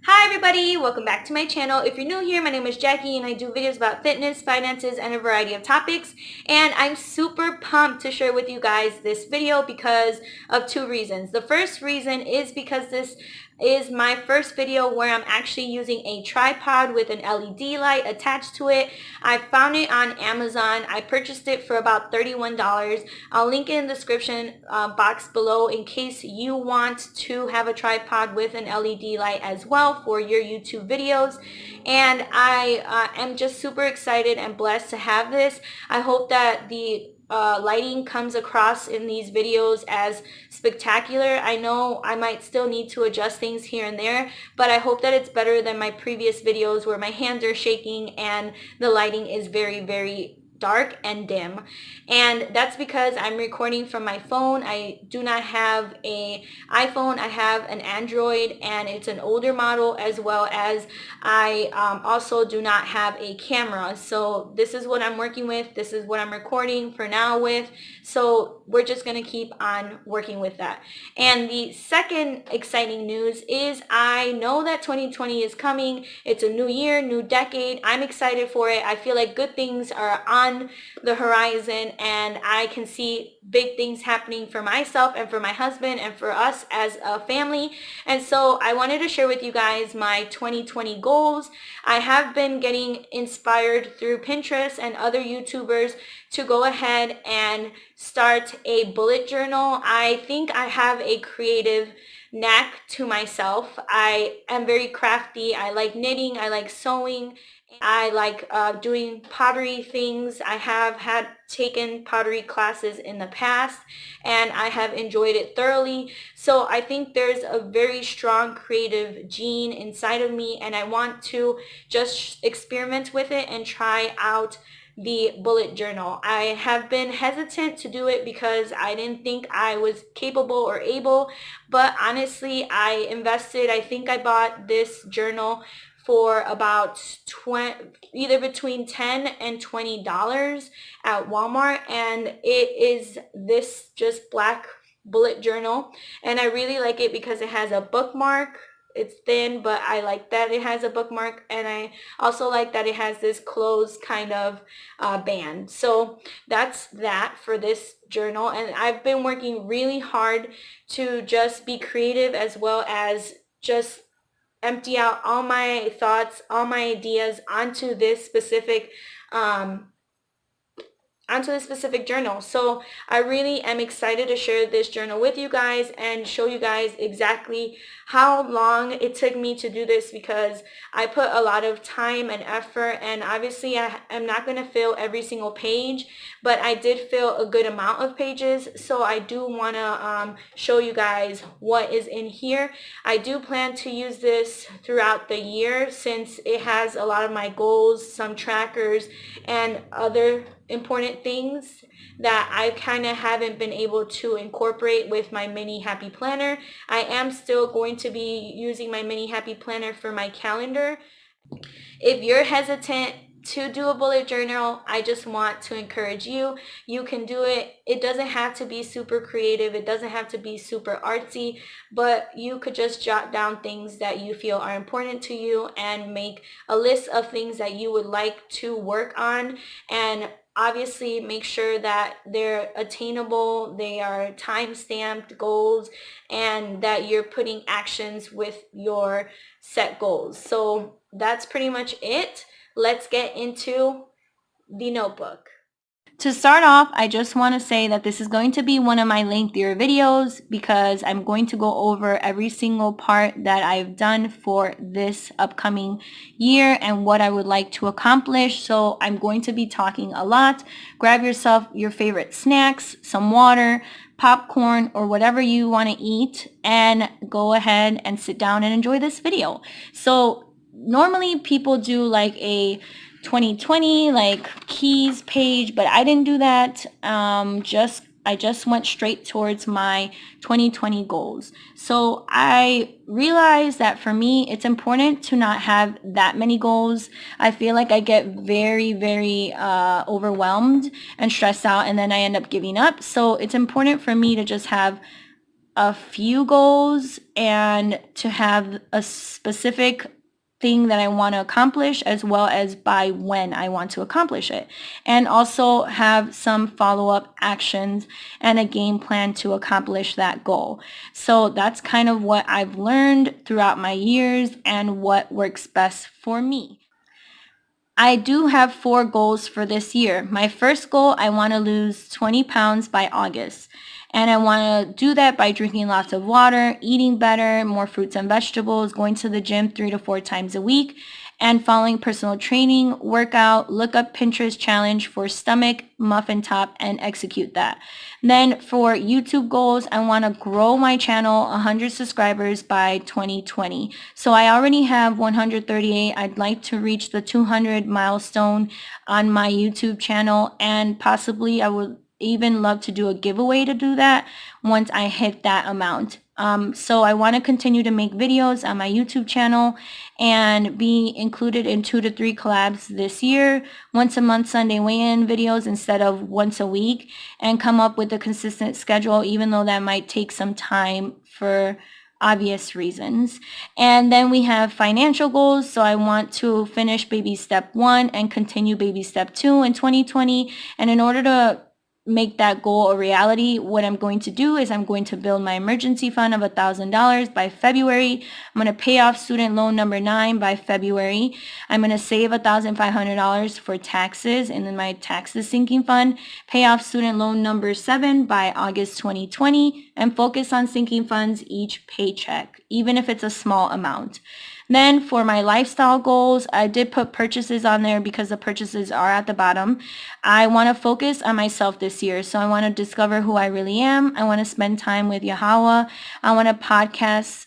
Hi everybody, welcome back to my channel. If you're new here, my name is Jackie and I do videos about fitness, finances, and a variety of topics. And I'm super pumped to share with you guys this video because of two reasons. The first reason is because this is my first video where I'm actually using a tripod with an LED light attached to it. I found it on Amazon. I purchased it for about $31. I'll link it in the description box below in case you want to have a tripod with an LED light as well for your YouTube videos. And I am just super excited and blessed to have this. I hope that the lighting comes across in these videos as spectacular. I know I might still need to adjust things here and there, but I hope that it's better than my previous videos where my hands are shaking and the lighting is very dark and dim. And that's because I'm recording from my phone. I do not have an iPhone. I have an Android and it's an older model, as well as I also do not have a camera. So this is what I'm working with. This is what I'm recording for now with. So we're just going to keep on working with that. And the second exciting news is I know that 2020 is coming. It's a new year, new decade. I'm excited for it. I feel like good things are on the horizon and I can see big things happening for myself and for my husband and for us as a family. And so I wanted to share with you guys my 2020 goals. I have been getting inspired through Pinterest and other YouTubers to go ahead and start a bullet journal. I think I have a creative knack to myself. I am very crafty. I like knitting. I like sewing. I like doing pottery things. I have had taken pottery classes in the past and I have enjoyed it thoroughly. So I think there's a very strong creative gene inside of me and I want to just experiment with it and try out the bullet journal. I have been hesitant to do it because I didn't think I was capable or able, but honestly I invested, I think I bought this journal for about either between $10 and $20 at Walmart, and it is this just black bullet journal and I really like it because it has a bookmark. It's thin, but I like that it has a bookmark, and I also like that it has this closed kind of band. So that's that for this journal, and I've been working really hard to just be creative as well as just empty out all my thoughts, all my ideas onto this specific journal. So I really am excited to share this journal with you guys and show you guys exactly how long it took me to do this, because I put a lot of time and effort, and obviously I am not going to fill every single page, but I did fill a good amount of pages. So I do want to show you guys what is in here. I do plan to use this throughout the year since it has a lot of my goals, some trackers, and other important things that I kind of haven't been able to incorporate with my mini happy planner. I am still going to be using my mini happy planner for my calendar. If you're hesitant to do a bullet journal, I just want to encourage you. You can do it. It doesn't have to be super creative. It doesn't have to be super artsy, but you could just jot down things that you feel are important to you and make a list of things that you would like to work on, and obviously make sure that they're attainable, they are time-stamped goals, and that you're putting actions with your set goals. So that's pretty much it. Let's get into the notebook. To start off, I just want to say that this is going to be one of my lengthier videos because I'm going to go over every single part that I've done for this upcoming year and what I would like to accomplish. So I'm going to be talking a lot. Grab yourself your favorite snacks, some water, popcorn, or whatever you want to eat, and go ahead and sit down and enjoy this video. So normally people do like a 2020 like keys page, but I didn't do that. I just went straight towards my 2020 goals. So I realized that for me, it's important to not have that many goals. I feel like I get very overwhelmed and stressed out, and then I end up giving up. So it's important for me to just have a few goals and to have a specific thing that I want to accomplish, as well as by when I want to accomplish it, and also have some follow-up actions and a game plan to accomplish that goal. So that's kind of what I've learned throughout my years and what works best for me. I do have 4 goals for this year. My first goal, I want to lose 20 pounds by August. And I want to do that by drinking lots of water, eating better, more fruits and vegetables, going to the gym 3 to 4 times a week, and following personal training, workout, look up Pinterest challenge for stomach, muffin top, and execute that. Then for YouTube goals, I want to grow my channel 100 subscribers by 2020. So I already have 138. I'd like to reach the 200 milestone on my YouTube channel, and possibly I would even love to do a giveaway to do that once I hit that amount. So I want to continue to make videos on my YouTube channel and be included in 2 to 3 collabs this year, once a month Sunday weigh-in videos instead of once a week, and come up with a consistent schedule, even though that might take some time for obvious reasons. And then we have financial goals. So I want to finish baby step 1 and continue baby step 2 in 2020. And in order to make that goal a reality, what I'm going to do is I'm going to build my emergency fund of $1,000 by February. I'm going to pay off student loan number 9 by February. I'm going to save $1,500 for taxes and then my taxes sinking fund, pay off student loan number 7 by August 2020, and focus on sinking funds each paycheck, even if it's a small amount. Then for my lifestyle goals, I did put purchases on there because the purchases are at the bottom. I want to focus on myself this year. So I want to discover who I really am. I want to spend time with Yahweh. I want to podcast,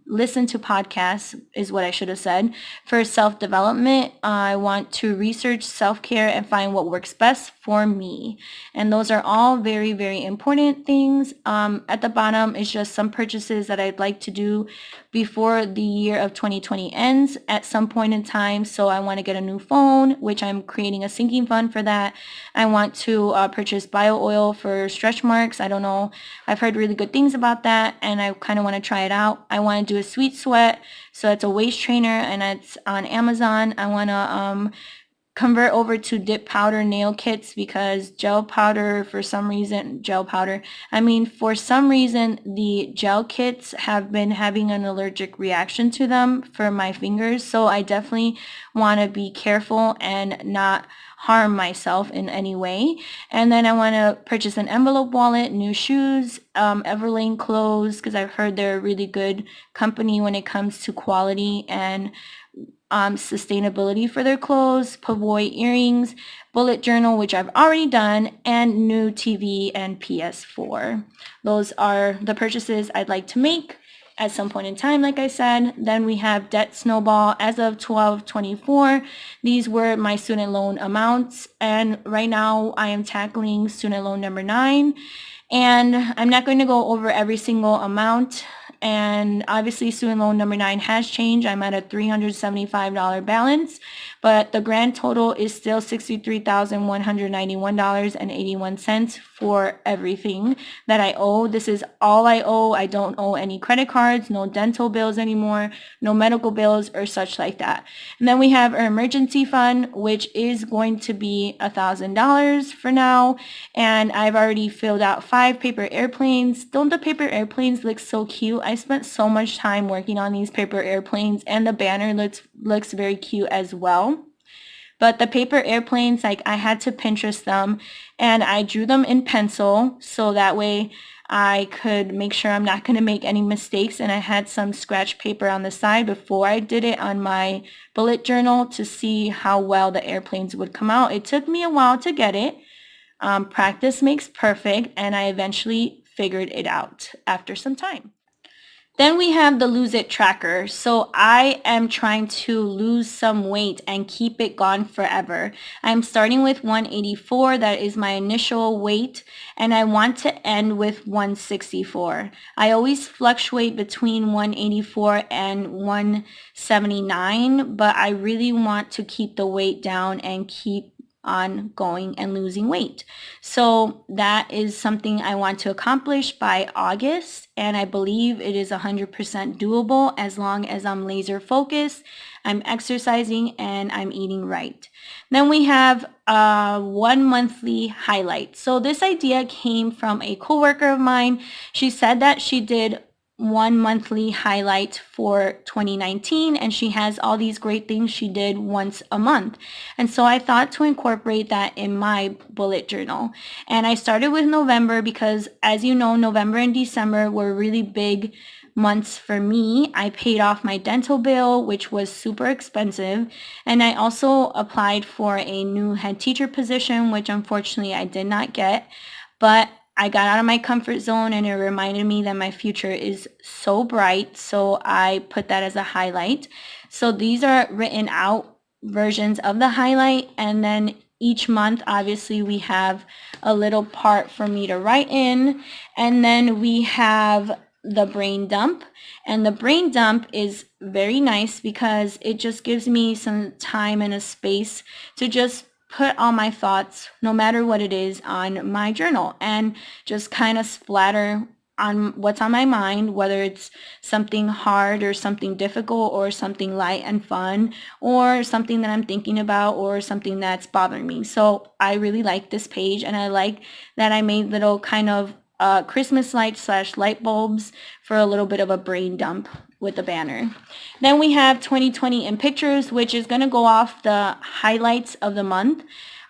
listen to podcasts is what I should have said. For self-development, I want to research self-care and find what works best for me. And those are all very, very important things. At the bottom is just some purchases that I'd like to do before the year of 2020 ends at some point in time. So I want to get a new phone, which I'm creating a sinking fund for that. I want to purchase bio oil for stretch marks. I don't know. I've heard really good things about that, and I kind of want to try it out. I want to do a sweet sweat. So it's a waist trainer, and it's on Amazon. I want to convert over to dip powder nail kits because gel powder, for some reason, the gel kits have been having an allergic reaction to them for my fingers. So I definitely want to be careful and not harm myself in any way. And then I want to purchase an envelope wallet, new shoes, Everlane clothes, because I've heard they're a really good company when it comes to quality and sustainability for their clothes, Pavoy earrings, bullet journal, which I've already done, and new TV and PS4. Those are the purchases I'd like to make at some point in time, like I said. Then we have debt snowball as of 12/24. These were my student loan amounts, and right now I am tackling student loan number 9, and I'm not going to go over every single amount. And obviously student loan number 9 has changed. I'm at a $375 balance, but the grand total is still $63,191.81 for everything that I owe. This is all I owe. I don't owe any credit cards, no dental bills anymore, no medical bills or such like that. And then we have our emergency fund, which is going to be $1,000 for now. And I've already filled out 5 paper airplanes. Don't the paper airplanes look so cute? I spent so much time working on these paper airplanes, and the banner looks very cute as well. But the paper airplanes, like, I had to Pinterest them, and I drew them in pencil so that way I could make sure I'm not going to make any mistakes. And I had some scratch paper on the side before I did it on my bullet journal to see how well the airplanes would come out. It took me a while to get it. Practice makes perfect, and I eventually figured it out after some time. Then we have the Lose It tracker. So I am trying to lose some weight and keep it gone forever. I'm starting with 184. That is my initial weight, and I want to end with 164. I always fluctuate between 184 and 179, but I really want to keep the weight down and keep on going and losing weight. So that is something I want to accomplish by August, and I believe it is 100% doable as long as I'm laser focused, I'm exercising, and I'm eating right. Then we have 1 monthly highlight. So this idea came from a coworker of mine. She said that she did 1 monthly highlight for 2019, and she has all these great things she did once a month. And so I thought to incorporate that in my bullet journal. And I started with November because, as you know, November and December were really big months for me. I paid off my dental bill, which was super expensive, and I also applied for a new head teacher position, which unfortunately I did not get. But I got out of my comfort zone, and it reminded me that my future is so bright, so I put that as a highlight. So these are written out versions of the highlight, and then each month obviously we have a little part for me to write in, and then we have the brain dump. And the brain dump is very nice because it just gives me some time and a space to just put all my thoughts, no matter what it is, on my journal and just kind of splatter on what's on my mind, whether it's something hard or something difficult or something light and fun or something that I'm thinking about or something that's bothering me. So I really like this page, and I like that I made little kind of Christmas lights / light bulbs for a little bit of a brain dump with the banner. Then we have 2020 in pictures, which is going to go off the highlights of the month.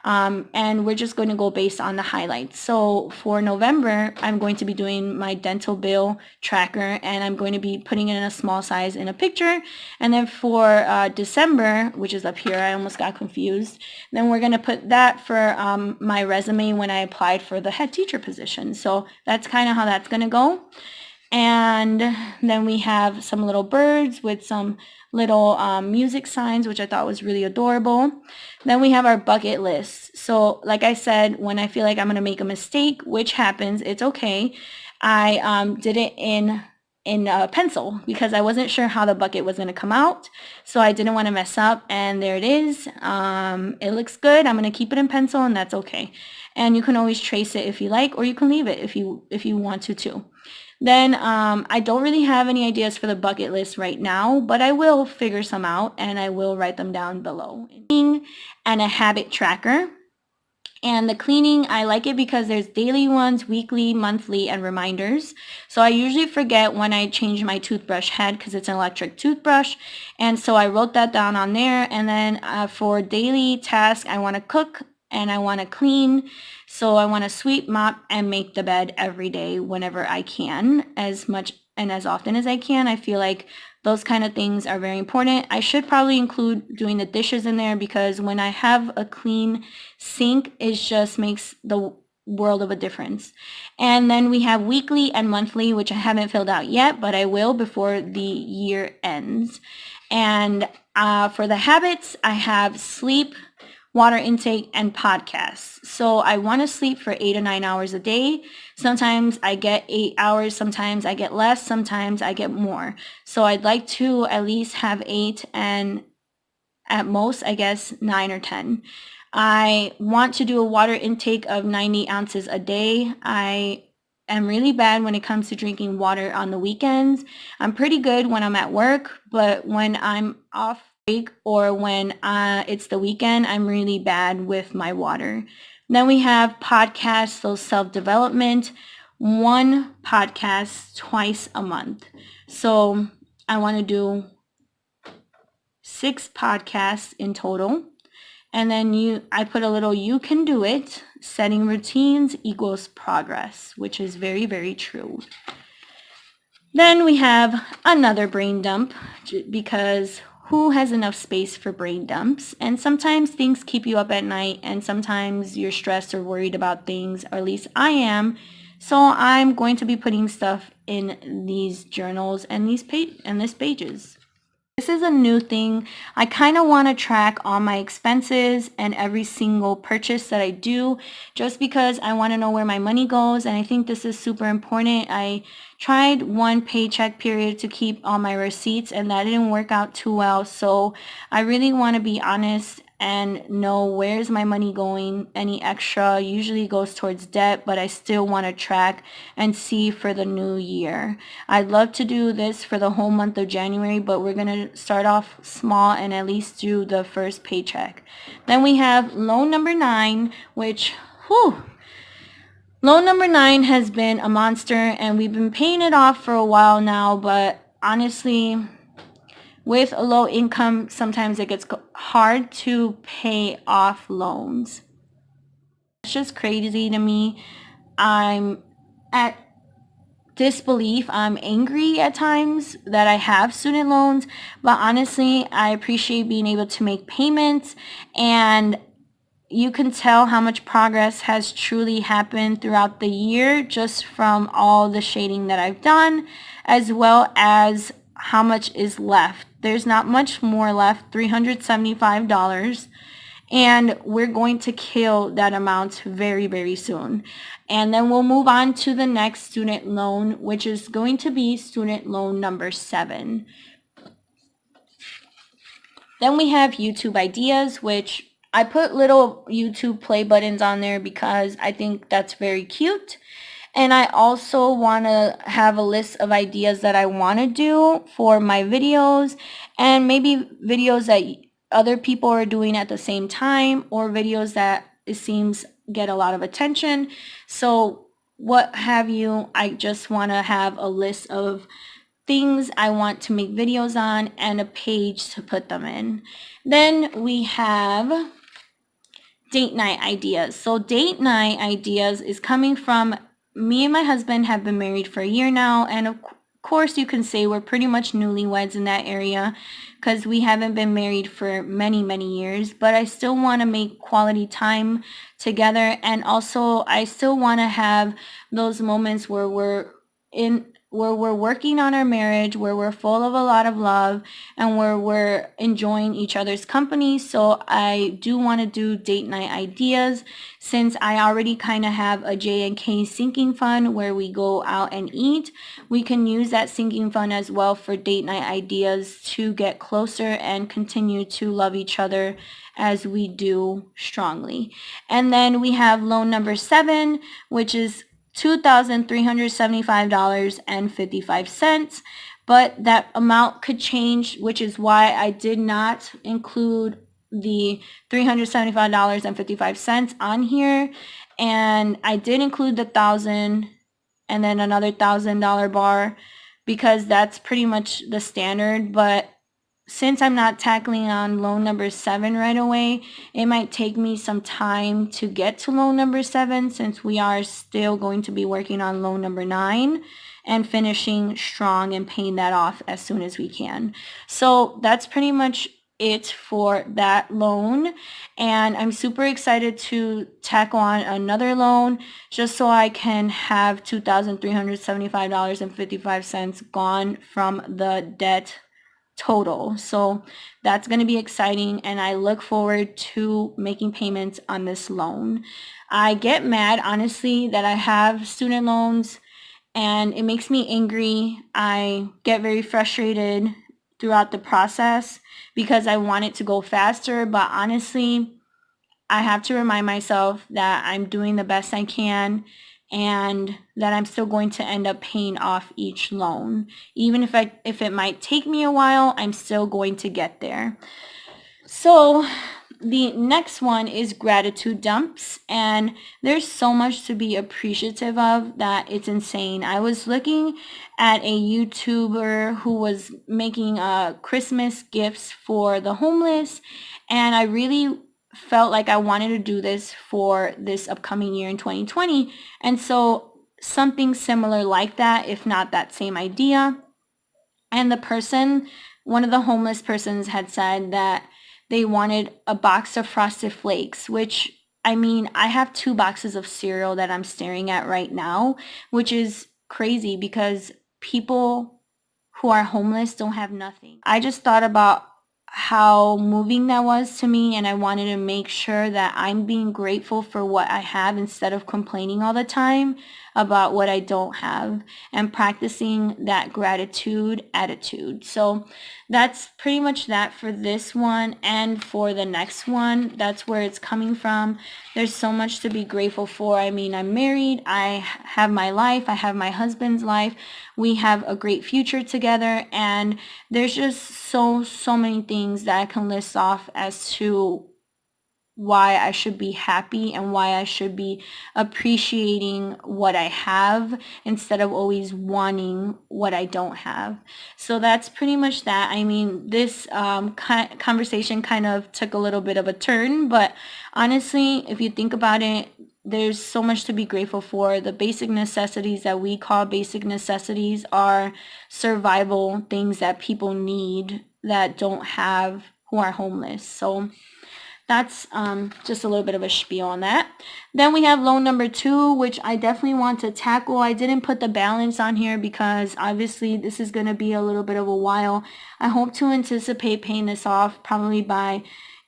And we're just going to go based on the highlights. So for November, I'm going to be doing my dental bill tracker, and I'm going to be putting it in a small size in a picture. And then for December, which is up here, I almost got confused. Then we're going to put that for my resume when I applied for the head teacher position. So that's kind of how that's going to go. And then we have some little birds with some little music signs, which I thought was really adorable. Then we have our bucket list. So like I said, when I feel like I'm going to make a mistake, which happens, it's okay. I did it in pencil because I wasn't sure how the bucket was going to come out. So I didn't want to mess up, and there it is. It looks good. I'm going to keep it in pencil, and that's okay. And you can always trace it if you like, or you can leave it if you want to too. Then I don't really have any ideas for the bucket list right now, but I will figure some out, and I will write them down below. And a habit tracker. And the cleaning, I like it because there's daily ones, weekly, monthly, and reminders. So I usually forget when I change my toothbrush head because it's an electric toothbrush. And so I wrote that down on there. And then for daily task, I want to cook and I want to clean. So I want to sweep, mop, and make the bed every day whenever I can, as much and as often as I can. I feel like those kind of things are very important. I should probably include doing the dishes in there because when I have a clean sink, it just makes the world of a difference. And then we have weekly and monthly, which I haven't filled out yet, but I will before the year ends. And for the habits, I have sleep, water intake, and podcasts. So I want to sleep for 8 to 9 hours a day. Sometimes I get 8 hours, sometimes I get less, sometimes I get more. So I'd like to at least have 8, and at most, I guess, 9 or 10. I want to do a water intake of 90 ounces a day. I am really bad when it comes to drinking water on the weekends. I'm pretty good when I'm at work, but when I'm off break or when it's the weekend, I'm really bad with my water. Then we have podcasts, so self-development, 1 podcast twice a month. So I want to do 6 podcasts in total. And then I put a little "you can do it." Setting routines equals progress, which is very, very true. Then we have another brain dump because who has enough space for brain dumps? And sometimes things keep you up at night, and sometimes you're stressed or worried about things, or at least I am. So I'm going to be putting stuff in these journals and these pages. This is a new thing. I kind of want to track all my expenses and every single purchase that I do just because I want to know where my money goes, and I think this is super important. I tried 1 paycheck period to keep all my receipts, and that didn't work out too well. So I really want to be honest and know where's my money going. Any extra usually goes towards debt, but I still want to track and see for the new year. I'd love to do this for the whole month of January, but we're going to start off small and at least do the first paycheck. Then we have loan number 9, which, whew, loan number 9 has been a monster, and we've been paying it off for a while now, but honestly, with a low income, sometimes it gets hard to pay off loans. It's just crazy to me. I'm at disbelief. I'm angry at times that I have student loans, but honestly, I appreciate being able to make payments, and you can tell how much progress has truly happened throughout the year just from all the shading that I've done, as well as how much is left. There's not much more left, $375, and we're going to kill that amount very, very soon. And then we'll move on to the next student loan, which is going to be student loan number 7. Then we have YouTube ideas, which I put little YouTube play buttons on there because I think that's very cute. And I also want to have a list of ideas that I want to do for my videos, and maybe videos that other people are doing at the same time, or videos that it seems get a lot of attention. So what have you, I just want to have a list of things I want to make videos on and a page to put them in. Then we have date night ideas. So date night ideas is coming from me and my husband have been married for a year now, and of course you can say we're pretty much newlyweds in that area because we haven't been married for many, many years, but I still want to make quality time together, and also I still want to have those moments where we're working on our marriage, where we're full of a lot of love, and where we're enjoying each other's company. So I do want to do date night ideas, since I already kind of have a J&K sinking fund where we go out and eat. We can use that sinking fund as well for date night ideas to get closer and continue to love each other as we do strongly. And then we have loan number 7, which is $2,375.55, but that amount could change, which is why I did not include the $375.55 on here, and I did include the $1,000 and then another $1,000 bar because that's pretty much the standard. But since I'm not tackling on loan number 7 right away, it might take me some time to get to loan number 7, since we are still going to be working on loan number 9 and finishing strong and paying that off as soon as we can. So that's pretty much it for that loan, and I'm super excited to tackle on another loan just so I can have $2,375.55 gone from the debt total. So that's going to be exciting, and I look forward to making payments on this loan. I get mad, honestly, that I have student loans, and it makes me angry. I get very frustrated throughout the process because I want it to go faster, but honestly, I have to remind myself that I'm doing the best I can and that I'm still going to end up paying off each loan. Even if it might take me a while, I'm still going to get there. So the next one is gratitude dumps, and there's so much to be appreciative of that it's insane. I was looking at a YouTuber who was making Christmas gifts for the homeless, and I really felt like I wanted to do this for this upcoming year in 2020. And so something similar like that, if not that same idea. And one of the homeless persons had said that they wanted a box of Frosted Flakes, which, I mean, I have 2 boxes of cereal that I'm staring at right now, which is crazy because people who are homeless don't have nothing. I just thought about how moving that was to me, and I wanted to make sure that I'm being grateful for what I have instead of complaining all the time about what I don't have, and practicing that gratitude attitude. So that's pretty much that for this one, and for the next one, that's where it's coming from. There's so much to be grateful for. I mean, I'm married, I have my life, I have my husband's life, we have a great future together, and there's just so many things that I can list off as to why I should be happy and why I should be appreciating what I have instead of always wanting what I don't have. So that's pretty much that. I mean, this conversation kind of took a little bit of a turn, but honestly, if you think about it, there's so much to be grateful for. The basic necessities that we call basic necessities are survival things that people need that don't have, who are homeless. So that's just a little bit of a spiel on that. Then we have loan number 2, which I definitely want to tackle. I didn't put the balance on here because obviously this is going to be a little bit of a while. I hope to anticipate paying this off probably by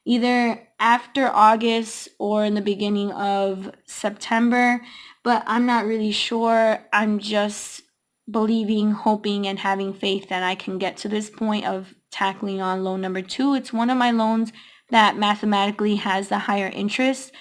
either after August or in the beginning of September, but I'm not really sure. I'm just believing, hoping, and having faith that I can get to this point of tackling on loan number 2. It's one of my loans that mathematically has the higher interest,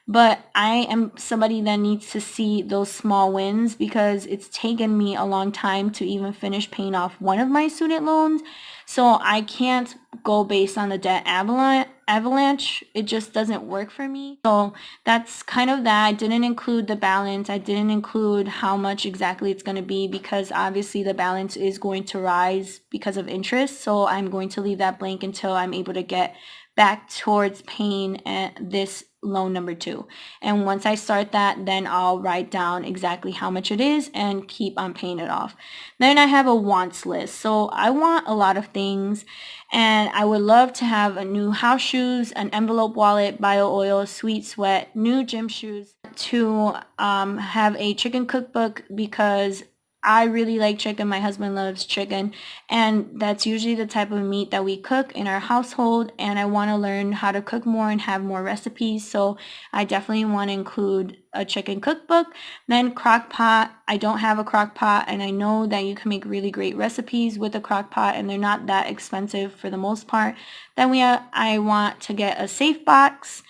but I am somebody that needs to see those small wins because it's taken me a long time to even finish paying off one of my student loans. So I can't go based on the debt avalanche. It just doesn't work for me. So that's kind of that. I didn't include the balance. I didn't include how much exactly it's going to be because obviously the balance is going to rise because of interest. So I'm going to leave that blank until I'm able to get back towards paying this loan number 2. And once I start that, then I'll write down exactly how much it is and keep on paying it off. Then I have a wants list. So I want a lot of things, and I would love to have a new house shoes, an envelope wallet, bio oil, sweet sweat, new gym shoes, to have a chicken cookbook because I really like chicken. My husband loves chicken, and that's usually the type of meat that we cook in our household, and I want to learn how to cook more and have more recipes, so I definitely want to include a chicken cookbook. Then crock pot. I don't have a crock pot, and I know that you can make really great recipes with a crock pot, and they're not that expensive for the most part. Then I want to get a safe box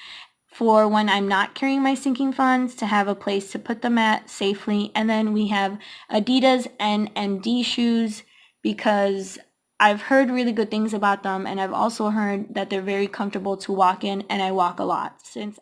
for when I'm not carrying my sinking funds, to have a place to put them at safely. And then we have Adidas NMD shoes because I've heard really good things about them, and I've also heard that they're very comfortable to walk in, and I walk a lot since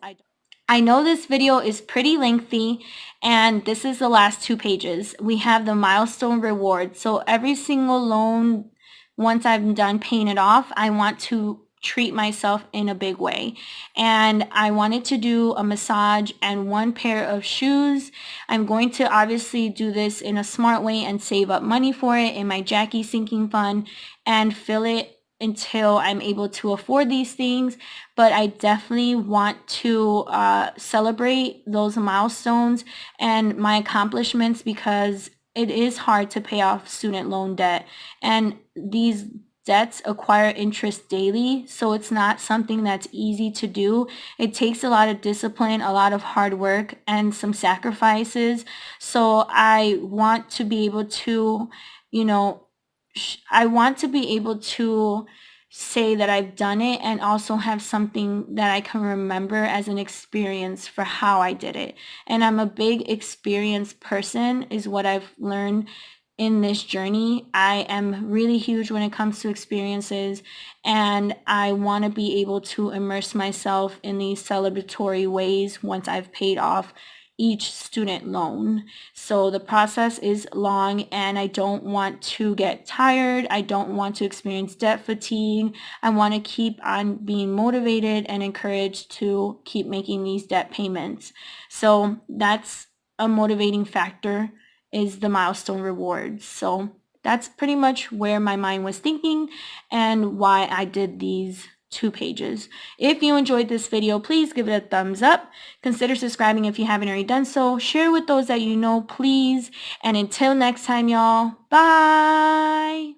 I know this video is pretty lengthy, and this is the last 2 pages. We have the milestone reward. So every single loan, once I'm done paying it off, I want to treat myself in a big way, and I wanted to do a massage and 1 pair of shoes. I'm going to obviously do this in a smart way and save up money for it in my Jackie sinking fund and fill it until I'm able to afford these things. But I definitely want to celebrate those milestones and my accomplishments because it is hard to pay off student loan debt, and these debts acquire interest daily, so it's not something that's easy to do. It takes a lot of discipline, a lot of hard work, and some sacrifices. So I want to be able to, I want to be able to say that I've done it and also have something that I can remember as an experience for how I did it. And I'm a big experience person, is what I've learned in this journey. I am really huge when it comes to experiences, and I want to be able to immerse myself in these celebratory ways once I've paid off each student loan. So the process is long, and I don't want to get tired. I don't want to experience debt fatigue. I want to keep on being motivated and encouraged to keep making these debt payments. So that's a motivating factor, is the milestone rewards. So that's pretty much where my mind was thinking and why I did these 2 pages. If you enjoyed this video, please give it a thumbs up. Consider subscribing if you haven't already done so. Share with those that you know, please. And until next time, y'all, bye.